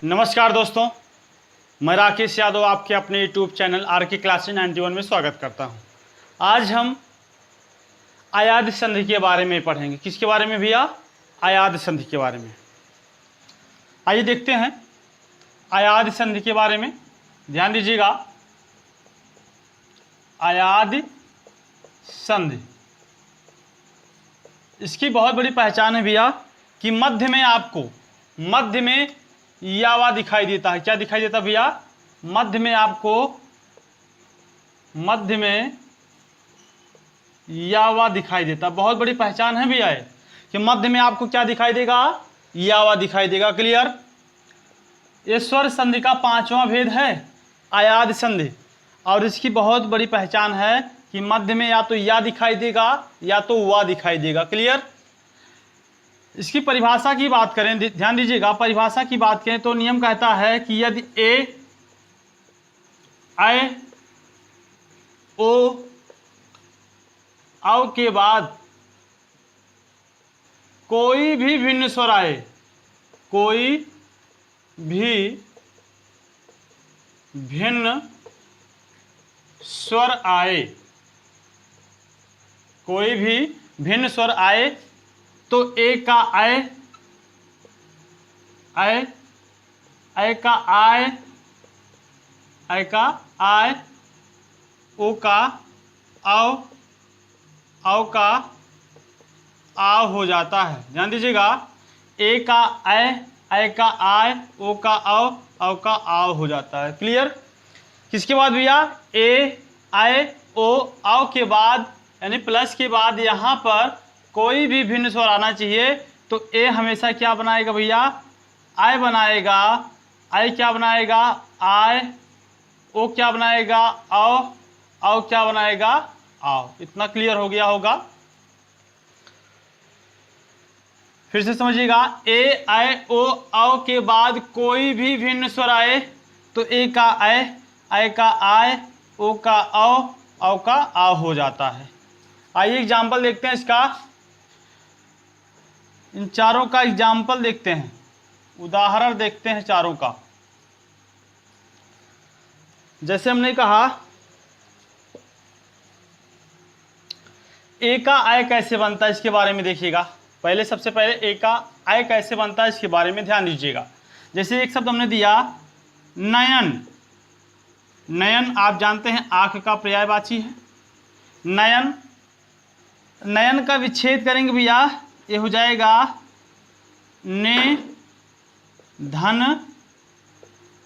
नमस्कार दोस्तों, मैं राकेश यादव आपके अपने यूट्यूब चैनल आरके क्लासेस 91 में स्वागत करता हूं। आज हम अयाद संधि के बारे में पढ़ेंगे। किसके बारे में भैया? अयाद संधि के बारे में। आइए देखते हैं अयाद संधि के बारे में। ध्यान दीजिएगा, अयाद संधि, इसकी बहुत बड़ी पहचान है भैया कि मध्य में आपको मध्य में यावा दिखाई देता है। क्या दिखाई देता भैया? मध्य में आपको मध्य में यावा दिखाई देता। बहुत बड़ी पहचान है भैया कि मध्य में आपको क्या दिखाई देगा? यावा दिखाई देगा। क्लियर? ये स्वर संधि का 5वां भेद है अयाद संधि, और इसकी बहुत बड़ी पहचान है कि मध्य में या तो या दिखाई देगा या तो वा दिखाई देगा। क्लियर? इसकी परिभाषा की बात करें, ध्यान दीजिएगा, परिभाषा की बात करें तो नियम कहता है कि यदि ए ऐ ओ औ के बाद कोई भी भिन्न स्वर आए, कोई भी भिन्न स्वर आए, कोई भी भिन्न स्वर आए तो ए का ऐ का आय, ऐ का आय, ओ का औ, औ का आव हो जाता है। ध्यान दीजिएगा, ए का ऐ का आय, ओ का औ का आव हो जाता है। क्लियर? किसके बाद भैया? ए ऐ ओ औ के बाद यानी प्लस के बाद यहाँ पर कोई भी भिन्न स्वर आना चाहिए तो ए हमेशा क्या बनाएगा भैया? आय बनाएगा। आई क्या बनाएगा? आय। ओ क्या बनाएगा? औ। औ क्या बनाएगा? आओ। इतना क्लियर हो गया होगा। फिर से समझिएगा, ए ऐ ओ औ के बाद कोई भी भिन्न स्वर आए तो ए का ऐ का आय, ओ का औ का आव हो जाता है। आइए एग्जाम्पल देखते हैं इसका। इन चारों का एग्जाम्पल देखते हैं, उदाहरण देखते हैं चारों का। जैसे हमने कहा ए का आय कैसे बनता है, इसके बारे में देखिएगा। पहले सबसे पहले ए का आय कैसे बनता है इसके बारे में ध्यान दीजिएगा। जैसे एक शब्द हमने दिया नयन। नयन आप जानते हैं आंख का पर्यायवाची है। नयन, नयन का विच्छेद करेंगे भैया, ये हो जाएगा ने धन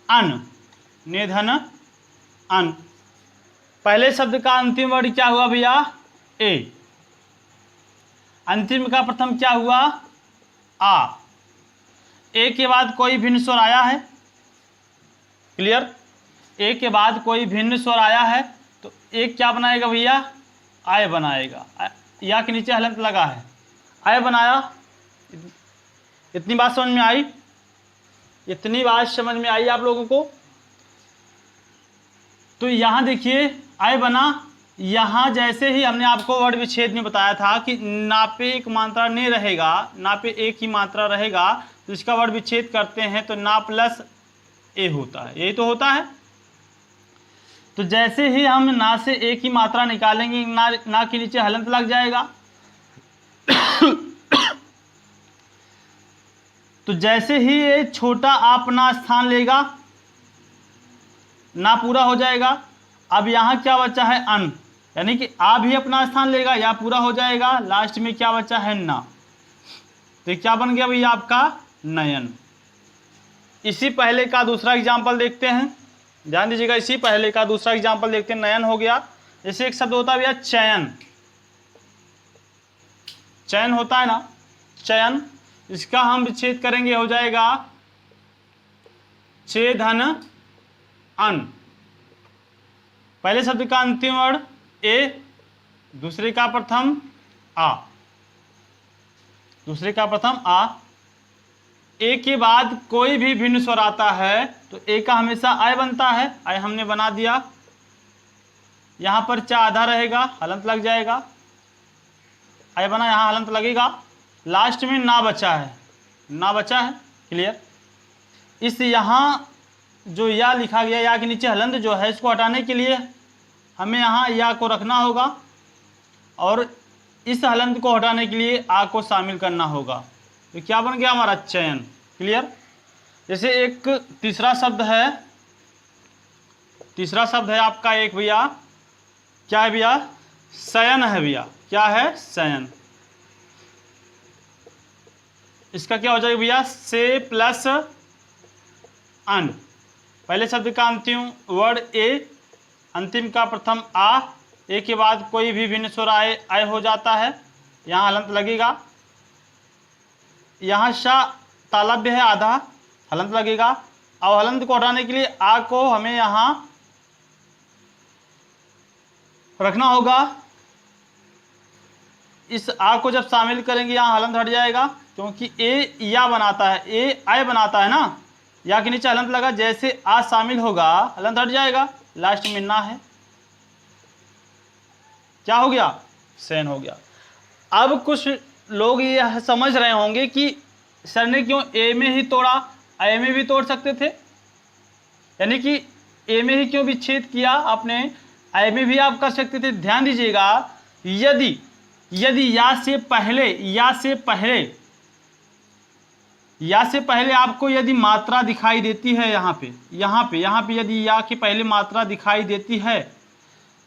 अन। ने धन अन। पहले शब्द का अंतिम वर्ण क्या हुआ भैया? ए। अंतिम का प्रथम क्या हुआ? आ। ए के बाद कोई भिन्न स्वर आया है। क्लियर? ए के बाद कोई भिन्न स्वर आया है तो ए क्या बनाएगा भैया? आय बनाएगा। या के नीचे हलंत लगा है, आय बनाया। इतनी बात समझ में आई? इतनी बात समझ में आई आप लोगों को? तो यहां देखिए आय बना। यहां जैसे ही हमने आपको वर्ण विच्छेद में बताया था कि नापे एक मात्रा ने रहेगा, नापे एक ही मात्रा रहेगा, तो इसका वर्ण विच्छेद करते हैं तो ना प्लस ए होता है। यही तो होता है। तो जैसे ही हम ना से एक ही मात्रा निकालेंगे, ना के नीचे हलंत लग जाएगा। तो जैसे ही ये छोटा आ अपना स्थान लेगा, ना पूरा हो जाएगा। अब यहां क्या बचा है? अन, यानी कि आ भी अपना स्थान लेगा, या पूरा हो जाएगा। लास्ट में क्या बचा है? ना। तो क्या बन गया भैया आपका? नयन। इसी पहले का दूसरा एग्जाम्पल देखते हैं। ध्यान दीजिएगा, इसी पहले का दूसरा एग्जाम्पल देखते हैं। नयन हो गया। जैसे एक शब्द होता है भैया चयन। चयन होता है ना, चयन। इसका हम विच्छेद करेंगे, हो जाएगा चे धन अन। पहले शब्द का अंतिम वर्ण ए, दूसरे का प्रथम आ, दूसरे का प्रथम आ। ए के बाद कोई भी भिन्न स्वर आता है तो ए का हमेशा आय बनता है। आय हमने बना दिया। यहां पर चा आधा रहेगा, हलंत लग जाएगा। आय बना, यहां हलंत लगेगा। लास्ट में ना बचा है, ना बचा है। क्लियर? इस यहाँ जो या लिखा गया, या के नीचे हलंत जो है, इसको हटाने के लिए हमें यहाँ या को रखना होगा और इस हलंत को हटाने के लिए आ को शामिल करना होगा। तो क्या बन गया हमारा चयन। क्लियर। जैसे एक तीसरा शब्द है आपका एक भैया, क्या है भैया, शयन है भैया। क्या है, शयन। इसका क्या हो जाएगा भैया, से प्लस अन। पहले शब्द का अंतिम वर्ड ए, अंतिम का प्रथम आ, ए के बाद कोई भी भिन्न स्वर आय हो जाता है, यहाँ हलंत लगेगा। यहाँ शा तालव्य है आधा, हलंत लगेगा। और हलंत को हटाने के लिए आ को हमें यहाँ रखना होगा। इस आ को जब शामिल करेंगे यहाँ हलंत हट जाएगा, क्योंकि ए या बनाता है, ए आय बनाता है ना, या के नीचे हलंत लगा, जैसे आ शामिल होगा हलंत हट जाएगा। लास्ट में ना है, क्या हो गया, शयन हो गया। अब कुछ लोग यह समझ रहे होंगे कि सर ने क्यों ए में ही तोड़ा, ए में भी तोड़ सकते थे, यानी कि ए में ही क्यों विच्छेद किया आपने, ए में भी आप कर सकते थे। ध्यान दीजिएगा, यदि या से पहले आपको यदि मात्रा दिखाई देती है, यहाँ पे यदि या के पहले मात्रा दिखाई देती है,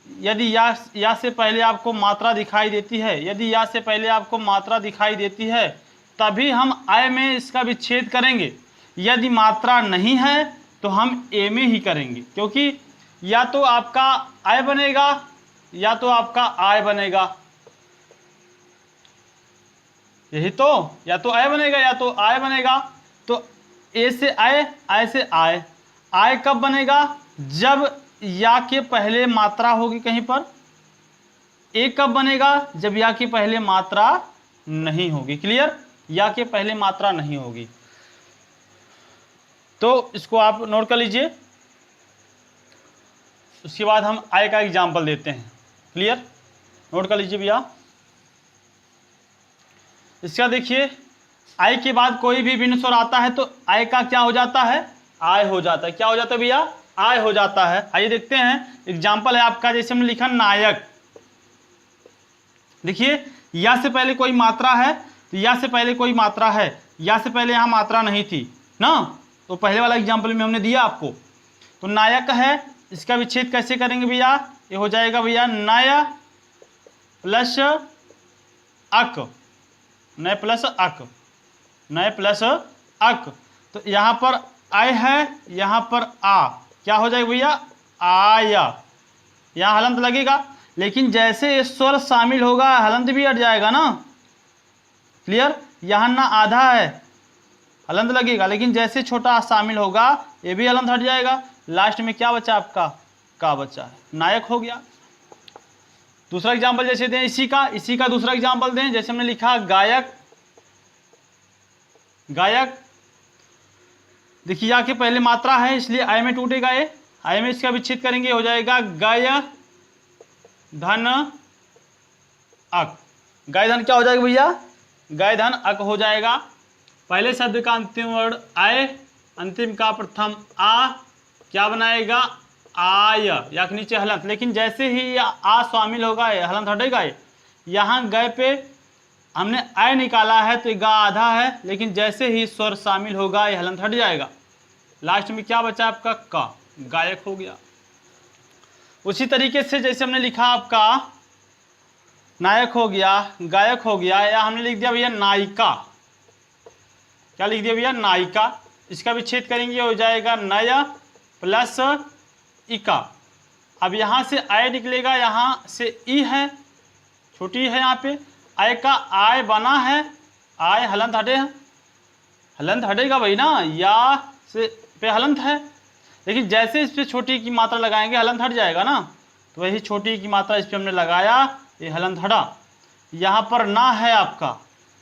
यदि या से पहले आपको मात्रा दिखाई देती है, यदि या से पहले आपको मात्रा दिखाई देती है, तभी हम आय में इसका विच्छेद करेंगे। यदि मात्रा नहीं है तो हम ए में ही करेंगे, क्योंकि या तो आपका आय बनेगा या तो आपका आय बनेगा, यही तो, या तो आय बनेगा या तो आय बनेगा। तो ए से आय से आय कब बनेगा, जब या के पहले मात्रा होगी कहीं पर। ए कब बनेगा, जब या के पहले मात्रा नहीं होगी। क्लियर, या के पहले मात्रा नहीं होगी। तो इसको आप नोट कर लीजिए। उसके बाद हम आय का एग्जाम्पल देते हैं। क्लियर, नोट कर लीजिए भैया। इसका देखिए, आय के बाद कोई भी भिन्न स्वर आता है तो आय का क्या हो जाता है, आय हो जाता है। क्या हो जाता है भैया, आय हो जाता है। आइए देखते हैं, एग्जाम्पल है आपका, जैसे हमने लिखा नायक। देखिए, या से पहले कोई मात्रा है, तो या से पहले कोई मात्रा है, या से पहले यहाँ मात्रा नहीं थी ना, तो पहले वाला एग्जाम्पल में हमने दिया आपको। तो नायक है, इसका विच्छेद कैसे करेंगे भैया, ये हो जाएगा भैया नय प्लस अक, नय प्लस अक, नय प्लस अक। तो यहाँ पर आय है, यहाँ पर आ, क्या हो जाएगा भैया, आया। यहाँ हलंत लगेगा, लेकिन जैसे स्वर शामिल होगा हलंत भी हट जाएगा ना। क्लियर, यहाँ ना आधा है, हलंत लगेगा, लेकिन जैसे छोटा शामिल होगा ये भी हलंत हट जाएगा। लास्ट में क्या बचा आपका, का बचा है, नायक हो गया। दूसरा एग्जाम्पल जैसे दें इसी का दूसरा एग्जाम्पल दें, जैसे हमने लिखा गायक। गायक, देखिए या के पहले मात्रा है, इसलिए आय में टूटेगा, ये आय में इसका विच्छेद करेंगे, हो जाएगा गाय धन अक। गाय धन क्या हो जाएगा भैया, गाय धन अक हो जाएगा। पहले शब्द का अंतिम वर्ड आय, अंतिम का प्रथम आ, क्या बनाएगा, आय, या के नीचे हलंत। लेकिन जैसे ही आ शामिल होगा हलंत हटेगा। यहाँ गए पे हमने आय निकाला है तो गा आधा है, लेकिन जैसे ही स्वर शामिल होगा ये हलंत हट जाएगा। लास्ट में क्या बचा आपका, का, गायक हो गया। उसी तरीके से जैसे हमने लिखा आपका नायक हो गया, गायक हो गया, या हमने लिख दिया भैया नायिका। क्या लिख दिया भैया, नायिका। इसका विच्छेद करेंगे, हो जाएगा नय प्लस इका। अब यहाँ से आय निकलेगा, यहाँ से ई है, छोटी है, यहाँ पे आय का आय बना है, आय हलंत हटे, हलंत हटेगा भाई ना, या से पे हलंत है, लेकिन जैसे इस पे छोटी की मात्रा लगाएंगे हलंत हट जाएगा ना। तो वही छोटी की मात्रा इस पे हमने लगाया, ये हलंत हटा। यहाँ पर ना है आपका,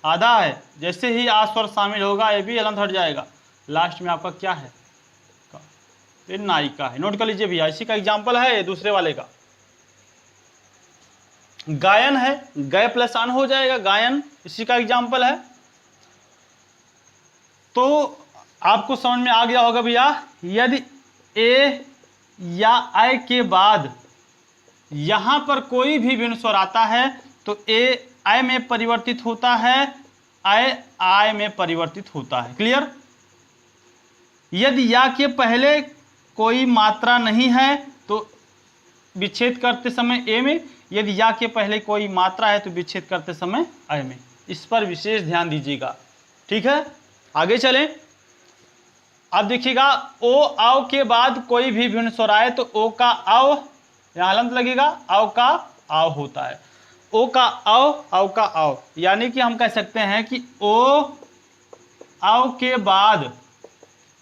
आधा है, जैसे ही आ स्वर शामिल होगा ये भी हलंत हट जाएगा। लास्ट में आपका क्या है, ये नायिका है। नोट कर लीजिए भैया, इसी का एग्जाम्पल है ये दूसरे वाले का। गायन है, गय प्लस अन हो जाएगा, गायन, इसी का एग्जाम्पल है। तो आपको समझ में आ गया होगा भैया। यदि ए या आय के बाद यहां पर कोई भी भिन्न स्वर आता है तो ए आय में परिवर्तित होता है, आय में परिवर्तित होता है। क्लियर। यदि या के पहले कोई मात्रा नहीं है तो विच्छेद करते समय ए में, यदि या के पहले कोई मात्रा है तो विच्छेद करते समय आय में। इस पर विशेष ध्यान दीजिएगा। ठीक है, आगे चलें। अब देखिएगा, ओ आओ के बाद कोई भी भिन्न स्वर आए तो ओ का आओ, यहां हलंत लगेगा, आओ का आओ होता है। ओ का आओ का आओ, यानी कि हम कह सकते हैं कि ओ आओ के बाद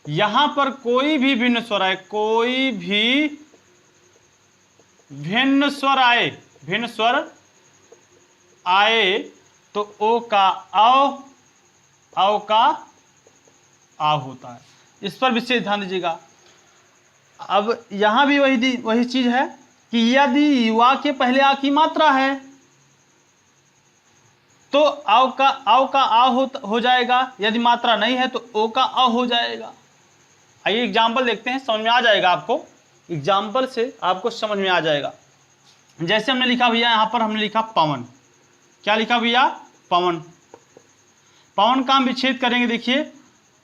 यहां पर कोई भी भिन्न स्वर आए, कोई भी भिन्न स्वर आए, भिन्न स्वर आए तो ओ का आओ का आ होता है। इस पर विशेष ध्यान दीजिएगा। अब यहां भी वही चीज है कि यदि युवा के पहले आ की मात्रा है तो आओ का आ हो जाएगा, यदि मात्रा नहीं है तो ओ का आ हो जाएगा। आइए एग्जाम्पल देखते हैं, समझ में आ जाएगा आपको। एग्जाम्पल से आपको समझ में आ जाएगा। जैसे हमने लिखा भैया, यहां पर हमने लिखा पवन। क्या लिखा भैया? पवन। पवन का हम विच्छेद करेंगे। देखिए,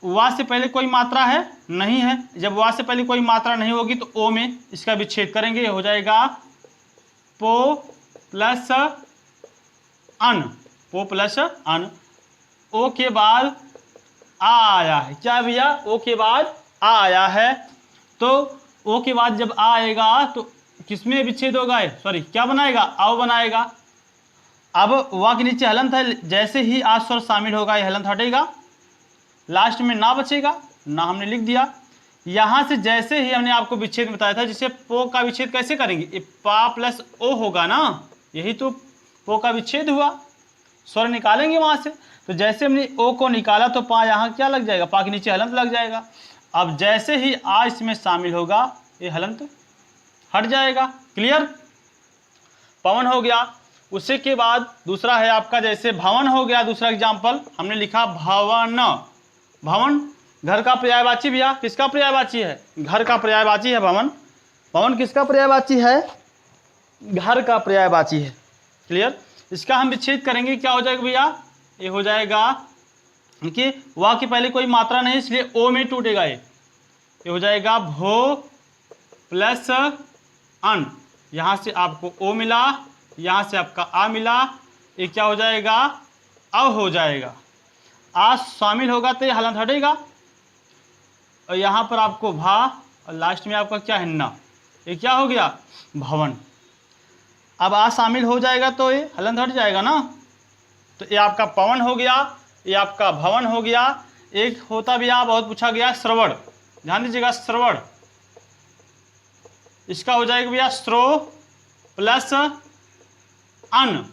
वा से पहले कोई मात्रा है? नहीं है। जब वा से पहले कोई मात्रा नहीं होगी तो ओ में इसका विच्छेद करेंगे, हो जाएगा पो प्लस अन, पो प्लस अन। ओ के बाद आ आया है। क्या भैया? ओ के बाद आ आया है, तो ओ के बाद जब आ आएगा तो किसमें विच्छेद होगा? सॉरी, क्या बनाएगा? आओ बनाएगा। अब वा के नीचे हलंत है, जैसे ही आ स्वर शामिल होगा ये हलंत हटेगा, लास्ट में ना बचेगा, ना हमने लिख दिया। यहां से जैसे ही हमने आपको विच्छेद बताया था, जिसे पो का विच्छेद कैसे करेंगे? ये पा प्लस ओ होगा ना, यही तो पो का विच्छेद हुआ। स्वर निकालेंगे वहां से, तो जैसे हमने ओ को निकाला तो पा यहाँ क्या लग जाएगा? पा के नीचे हलंत लग जाएगा। अब जैसे ही आ इसमें शामिल होगा ये हलंत हट जाएगा। क्लियर? पवन हो गया। उसी के बाद दूसरा है आपका, जैसे भवन हो गया। दूसरा एग्जाम्पल हमने लिखा भवन। भवन घर का पर्यायवाची भैया, किसका पर्यायवाची है? घर का पर्यायवाची है भवन। भवन किसका पर्यायवाची है? घर का पर्यायवाची है। क्लियर? इसका हम विच्छेद करेंगे, क्या हो जाएगा भैया? ये हो जाएगा कि वा के पहले कोई मात्रा नहीं, इसलिए ओ में टूटेगा। ये हो जाएगा भो प्लस अन। यहां से आपको ओ मिला, यहां से आपका आ मिला, ये क्या हो जाएगा? अ हो जाएगा। आ शामिल होगा तो ये हलंत हटेगा, और यहां पर आपको भा, और लास्ट में आपका क्या है? न। ये क्या हो गया? भवन। अब आ शामिल हो जाएगा तो ये हलंत हट जाएगा ना, तो ये आपका पवन हो गया, ये आपका भवन हो गया। एक होता भी बहुत पूछा गया श्रवण, ध्यान दीजिएगा, श्रवण। इसका हो जाएगा भैया स्रो प्लस अन।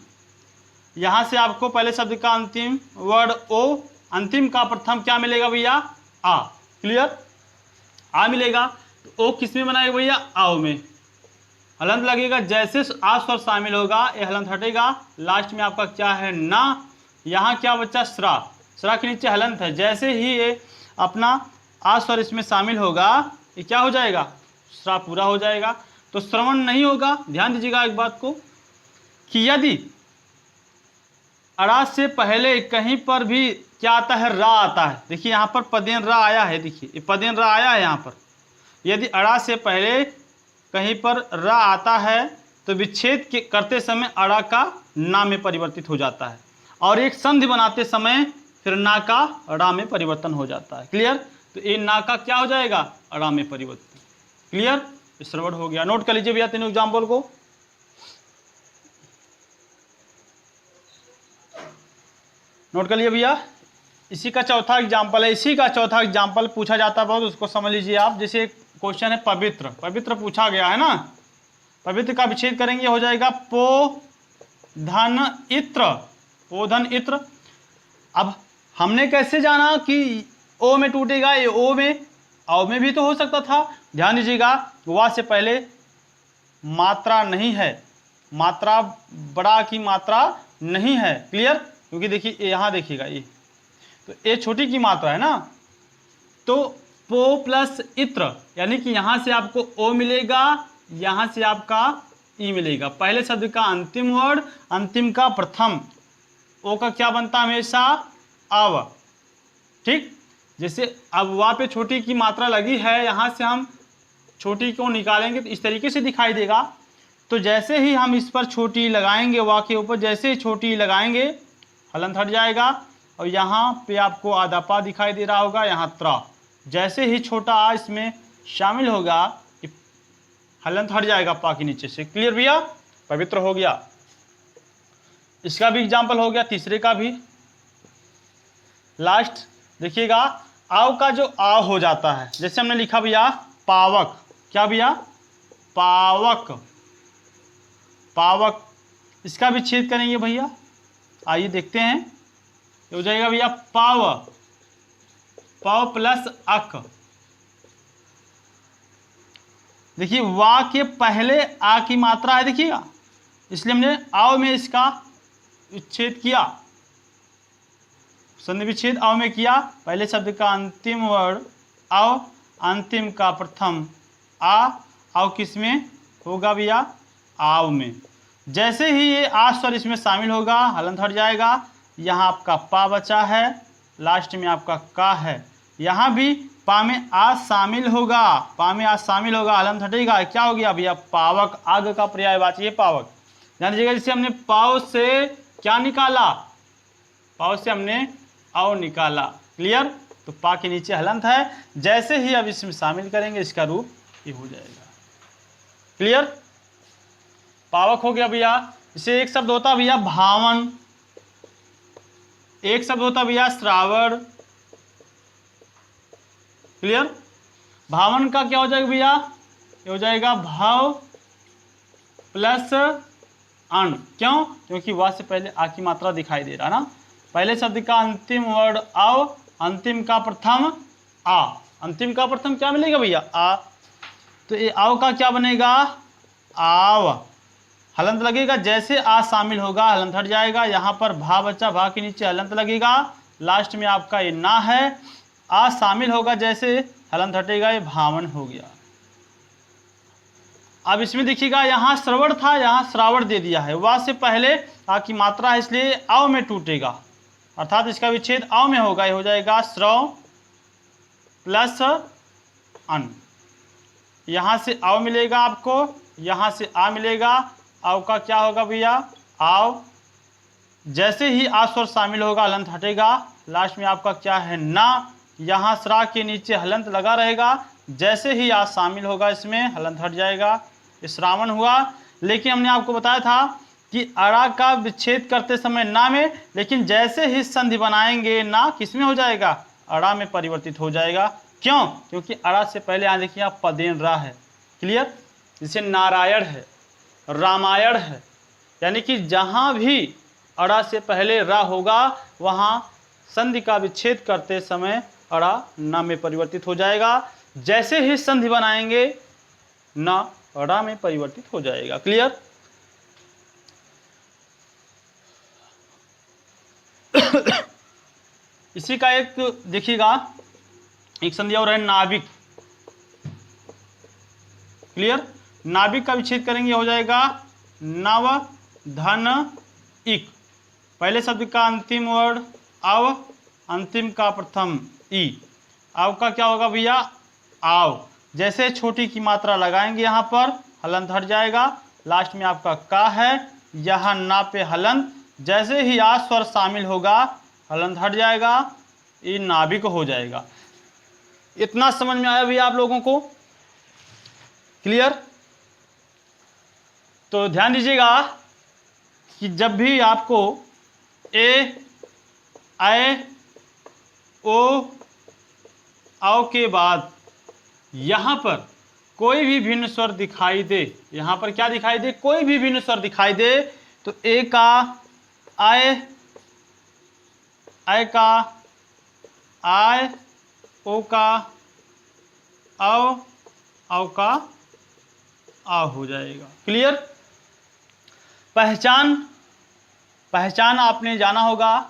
यहां से आपको पहले शब्द का अंतिम वर्ड ओ, अंतिम का प्रथम क्या मिलेगा भैया? आ। क्लियर? आ मिलेगा तो ओ किस में बनाएगा भैया? आओ में हलंत लगेगा। जैसे आ स्वर शामिल होगा ये हलंत हटेगा, लास्ट में आपका क्या है? ना। यहाँ क्या बच्चा? श्रा। श्रा के नीचे हलंत है, जैसे ही ये अपना आ स्वर इसमें शामिल होगा ये क्या हो जाएगा? श्रा पूरा हो जाएगा, तो श्रवण नहीं होगा। ध्यान दीजिएगा एक बात को कि यदि अड़ा से पहले कहीं पर भी क्या आता है? रा आता है। देखिए यहाँ पर पदेन रा आया है, देखिए ये पदेन रा आया है यहाँ पर। यदि अड़ा से पहले कहीं पर रा आता है तो विच्छेद के करते समय अड़ा का ना में परिवर्तित हो जाता है, और एक संधि बनाते समय फिर ना का रा में परिवर्तन हो जाता है। क्लियर? तो ये ना का क्या हो जाएगा? अड़ा में परिवर्तन। क्लियर? श्रवण हो गया। नोट कर लीजिए भैया तीनों एग्जाम्पल को। नोट कर लिए भैया। इसी का चौथा एग्जाम्पल है, इसी का चौथा एग्जाम्पल पूछा जाता है बहुत, उसको समझ लीजिए आप। जैसे क्वेश्चन है पवित्र, पवित्र पूछा गया है ना, पवित्र का विच्छेद करेंगे, हो जाएगा पो धन इत्र, पो धन इत्र। अब हमने कैसे जाना कि ओ में टूटेगा? ये ओ में, आओ में भी तो हो सकता था। ध्यान दीजिएगा, वा से पहले मात्रा नहीं है, मात्रा बड़ा की मात्रा नहीं है। क्लियर? क्योंकि देखिए यहाँ देखिएगा, ये तो ए छोटी की मात्रा है ना, तो पो प्लस इत्र, यानी कि यहाँ से आपको ओ मिलेगा, यहाँ से आपका ई मिलेगा। पहले शब्द का अंतिम वर्ड, अंतिम का प्रथम, ओ का क्या बनता है हमेशा अव। ठीक, जैसे अब वहाँ पे छोटी की मात्रा लगी है, यहाँ से हम छोटी को निकालेंगे तो इस तरीके से दिखाई देगा। तो जैसे ही हम इस पर छोटी लगाएंगे, वा के ऊपर जैसे ही छोटी लगाएंगे हलंत हट जाएगा। और यहाँ पे आपको आधा पा दिखाई दे रहा होगा, यहाँ त्रा, जैसे ही छोटा आ इसमें शामिल होगा हलंत हट जाएगा पा के नीचे से। क्लियर भैया, पवित्र हो गया। इसका भी एग्जाम्पल हो गया, तीसरे का भी। लास्ट देखिएगा, आव का जो आ हो जाता है, जैसे हमने लिखा भैया पावक, क्या भैया पावक, पावक, इसका भी छेद करेंगे भैया। आइए देखते हैं, हो जाएगा भैया पाव, पाव प्लस अक। देखिए वा के पहले आ की मात्रा है, देखिएगा, इसलिए हमने आव में इसका विच्छेद किया, संधि विच्छेद आव में किया। पहले शब्द का अंतिम वर्ण आव, अंतिम का प्रथम आ, आव किस में होगा भैया आव में। जैसे ही ये आ स्वर इसमें शामिल होगा हलंत हट जाएगा। यहाँ आपका पा बचा है, लास्ट में आपका का है, यहाँ भी पा में आ शामिल होगा, पा में आ शामिल होगा, हलंत हटेगा, क्या हो गया भैया पावक, आग का पर्यायवाची है पावक। ध्यान दीजिएगा, जैसे हमने पाव से क्या निकाला, पाव से हमने आओ निकाला। क्लियर, तो पा के नीचे हलंत है, जैसे ही अब इसमें शामिल करेंगे इसका रूप ये हो जाएगा। क्लियर, पावक हो गया भैया। इसे एक शब्द होता भैया भावन, एक शब्द होता भैया श्रावण। क्लियर, भावन का क्या हो जाएगा भैया, ये हो जाएगा भाव प्लस अन। क्यों, क्योंकि वह से पहले आ की मात्रा दिखाई दे रहा ना। पहले शब्द का अंतिम वर्ड आव, अंतिम का प्रथम आ, अंतिम का प्रथम क्या मिलेगा भैया आ, तो ये आव का क्या बनेगा आव, हलंत लगेगा, जैसे आ शामिल होगा हलंत हट जाएगा। यहाँ पर भा बच्चा, भा के नीचे हलंत लगेगा, लास्ट में आपका ये ना है, आ शामिल होगा जैसे हलंत हटेगा, ये भावन हो गया। अब इसमें देखिएगा यहाँ श्रवण था, यहाँ श्रावण दे दिया है, वह से पहले आ की मात्रा है इसलिए आव में टूटेगा, अर्थात इसका विच्छेद आव में होगा, ये हो जाएगा श्रव प्लस अन। यहाँ से आव मिलेगा आपको, यहाँ से आ मिलेगा, आव का क्या होगा भैया आव, जैसे ही आ स्वर शामिल होगा हलंत हटेगा, लास्ट में आपका क्या है ना, यहाँ श्रा के नीचे हलंत लगा रहेगा, जैसे ही आ शामिल होगा इसमें हलंत हट जाएगा, श्रावण हुआ। लेकिन हमने आपको बताया था कि अड़ा का विच्छेद करते समय ना में, लेकिन जैसे ही संधि बनाएंगे ना किस में हो जाएगा अड़ा में परिवर्तित हो जाएगा। क्यों, क्योंकि अड़ा से पहले यहाँ देखिए आप पदेन रा है। क्लियर, जिसे नारायण है, रामायण है, यानी कि जहाँ भी अड़ा से पहले रा होगा वहाँ संधि का विच्छेद करते समय अड़ा ना में परिवर्तित हो जाएगा, जैसे ही संधि बनाएंगे ना अड़ा में परिवर्तित हो जाएगा। क्लियर, इसी का एक देखिएगा एक संधि और है नाभिक। क्लियर, नाभिक का विच्छेद करेंगे हो जाएगा नव धन इक। पहले शब्द का अंतिम वर्ड आव, अंतिम का प्रथम ई, आव का क्या होगा भैया आव, जैसे छोटी की मात्रा लगाएंगे यहाँ पर हलंत हट जाएगा, लास्ट में आपका का है, यहाँ ना पे हलंत, जैसे ही आ स्वर शामिल होगा हलंत हट जाएगा, ये नाभिक हो जाएगा। इतना समझ में आया भैया आप लोगों को। क्लियर, तो ध्यान दीजिएगा कि जब भी आपको ए आए ओ आओ के बाद यहाँ पर कोई भी भिन्न स्वर दिखाई दे, यहाँ पर क्या दिखाई दे कोई भी भिन्न स्वर दिखाई दे, तो ए का आए, आय का आय, ओ का आओ, आओ का आ हो जाएगा। क्लियर, पहचान, पहचान आपने जाना होगा।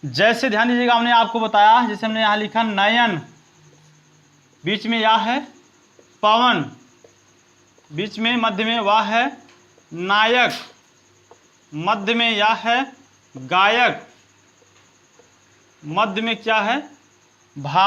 जैसे ध्यान दीजिएगा, हमने आपको बताया, जैसे हमने यहाँ लिखा नयन, बीच में या है पवन, बीच में मध्य में वा है नायक, मध्य में या है गायक, मध्य में क्या है भाव।